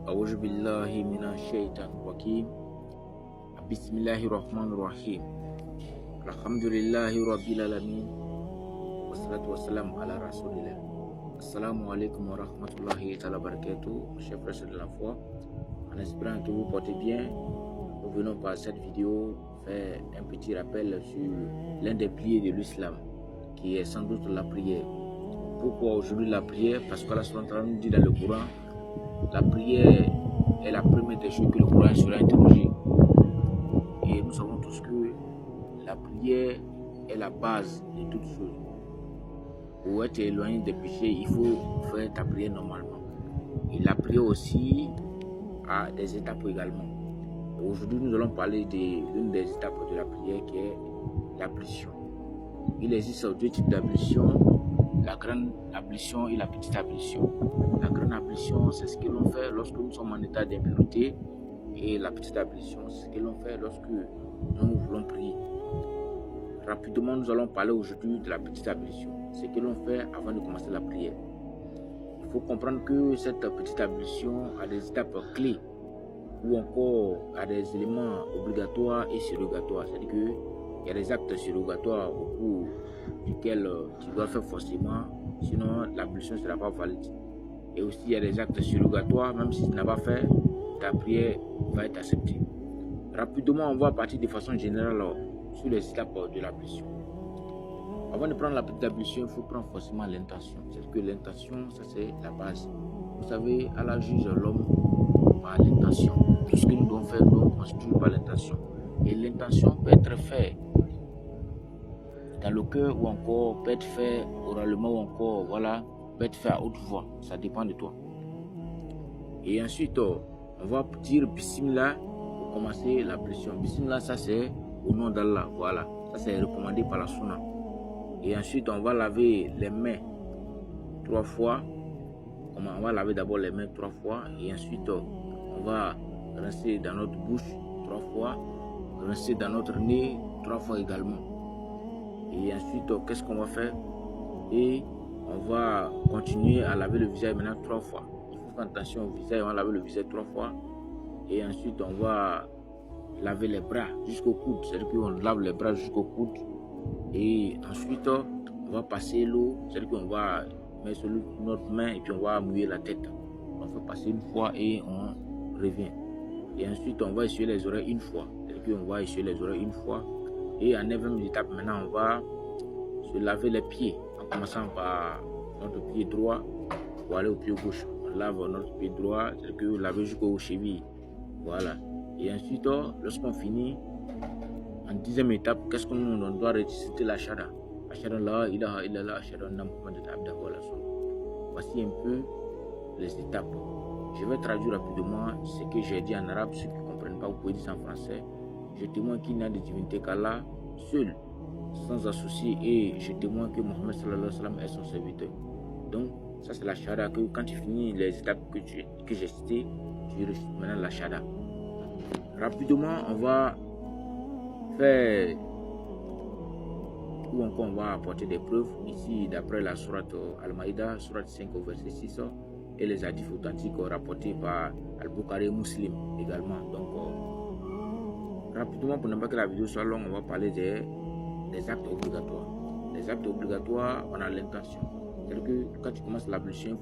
أعوذ بالله من الشيطان الرجيم بسم الله الرحمن الرحيم الحمد لله رب العالمين والصلاة والسلام على رسول الله. Assalamu alaikum wa rahmatullahi wa barakatuh, chers frères de la foi. En espérant que vous portez bien, nous venons par cette vidéo faire un petit rappel sur l'un des piliers de l'islam, qui est sans doute la prière. Pourquoi aujourd'hui la prière? Parce que Allah nous dit dans le Coran, la prière est la première des choses que le Coran sera interrogé. Et nous savons tous que la prière est la base de toutes choses. Pour être éloigné des péchés, il faut faire ta prière normalement. Et la prière aussi a des étapes également. Aujourd'hui, nous allons parler de l'une des étapes de la prière qui est l'ablution. Il existe deux types d'ablution, la grande ablution et la petite ablution. La grande ablution, c'est ce que l'on fait lorsque nous sommes en état d'impureté, et la petite ablution, c'est ce que l'on fait lorsque nous voulons prier. Rapidement, nous allons parler aujourd'hui de la petite ablution, ce que l'on fait avant de commencer la prière. Il faut comprendre que cette petite ablution a des étapes clés ou encore a des éléments obligatoires et surrogatoires. C'est-à-dire qu'il y a des actes surrogatoires au cours duquel tu dois faire forcément, sinon l'ablution ne sera pas valide. Et aussi il y a des actes surrogatoires, même si tu n'as pas fait, ta prière va être acceptée. Rapidement, on va partir de façon générale sur les étapes de l'ablution. Avant de prendre la petite ablution, il faut prendre forcément l'intention. C'est que l'intention, ça c'est la base. Vous savez, Allah juge l'homme par l'intention. Tout ce que nous devons faire doit constituer par l'intention. Et l'intention peut être faite dans le cœur ou encore peut être fait oralement ou encore peut être fait à haute voix. Ça dépend de toi. Et ensuite, on va dire Bismillah pour commencer l'ablution. Bismillah, ça c'est au nom d'Allah. Voilà, ça c'est recommandé par la Sunna. Et ensuite, on va laver les mains 3 fois. On va laver d'abord les mains 3 fois. Et ensuite, on va rincer dans notre bouche 3 fois. Rincer dans notre nez 3 fois également. Et ensuite, qu'est-ce qu'on va faire? Et on va continuer à laver le visage maintenant 3 fois. Il faut faire attention au visage. On va laver le visage 3 fois. Et ensuite, on va laver les bras jusqu'au coude. C'est-à-dire qu'on lave les bras jusqu'au coude. Et ensuite, on va passer l'eau. C'est-à-dire qu'on va mettre sur notre main et puis on va mouiller la tête. On fait passer une fois et on revient. Et ensuite, on va essuyer les oreilles une fois. C'est-à-dire qu'on va essuyer les oreilles une fois. Et en 9e étape, maintenant, on va se laver les pieds. En commençant par notre pied droit pour aller au pied gauche. On lave notre pied droit, c'est-à-dire que laver jusqu'aux chevilles. Voilà. Et ensuite, lorsqu'on finit, en 10e étape, qu'est-ce qu'on doit réciter la shahada? Ashhadu an la ilaha illallah, ashhadu anna Muhammadan abduhu wa rasuluh. Voici un peu les étapes. Je vais traduire rapidement ce que j'ai dit en arabe. Ceux qui ne comprennent pas, vous pouvez dire en français. Je témoigne qu'il n'y a de divinité qu'Allah, seul, sans associé, et je témoigne que Mohammed sallallahu alayhi wa sallam est son serviteur. Donc, ça c'est la shahada, que quand tu finis les étapes que j'ai citées, tu récites maintenant la shahada. Rapidement, on va faire, ou encore on va apporter des preuves, ici d'après la sourate Al-Maïda, sourate 5 au verset 6, et les hadiths authentiques rapportés par Al-Bukhari Muslim également. Donc, rapidement, pour ne pas que la vidéo soit longue, on va parler des actes obligatoires. Les actes obligatoires, on a l'intention. C'est-à-dire que quand tu commences l'ablution,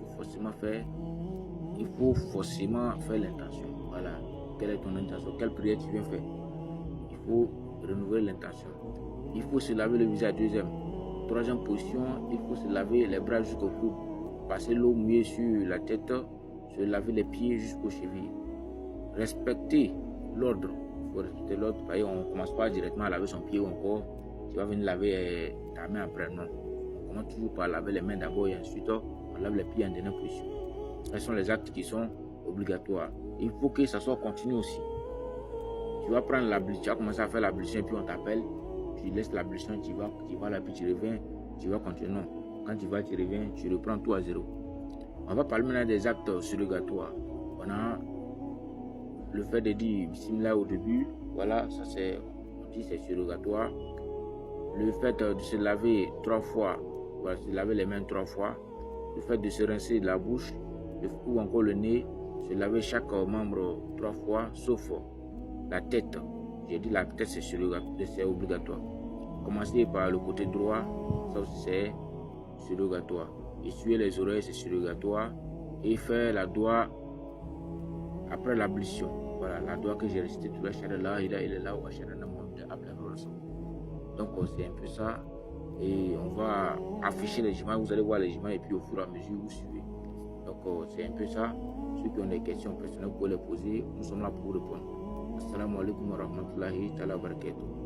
il faut forcément faire l'intention. Voilà. Quelle est ton intention? Quelle prière tu viens faire? Il faut renouveler l'intention. Il faut se laver le visage. 2e. 3e position, il faut se laver les bras jusqu'au cou. Passer l'eau mouillée sur la tête. Se laver les pieds jusqu'aux chevilles. Respecter l'ordre. Il faut respecter l'ordre. On ne commence pas directement à laver son pied ou encore tu vas venir laver ta main après. Non. On commence toujours par laver les mains d'abord et ensuite on lave les pieds en dernière position. Ce sont les actes qui sont obligatoires. Il faut que ça soit continu aussi. Tu vas prendre l'ablution, tu vas commencer à faire l'ablution et puis on t'appelle. Tu laisses l'ablution, tu vas là, puis tu reviens, tu vas continuer. Non. Quand tu vas, tu reviens, tu reprends tout à zéro. On va parler maintenant des actes surrogatoires. On a le fait de dire Bismillah au début. Voilà, ça c'est, on dit c'est surrogatoire. Le fait de se laver 3 fois, voilà, se laver les mains 3 fois. Le fait de se rincer la bouche, ou encore le nez Se laver chaque membre 3 fois, sauf la tête. J'ai dit la tête, c'est obligatoire. Commencer par le côté droit, ça aussi c'est surrogatoire. Essuyer les oreilles, c'est surrogatoire. Et faire la doigt après l'ablution. Voilà, la doigt que j'ai récité tout la chaîne là, il est là où la chaîne donc c'est un peu ça. Et on va afficher les juments, vous allez voir les juments et puis au fur et à mesure vous suivez. Donc c'est un peu ça. Ceux qui ont des questions personnelles, vous pouvez les poser. Nous sommes là pour vous répondre. Assalamu alaikum wa rahmatullahi wa barakatuh.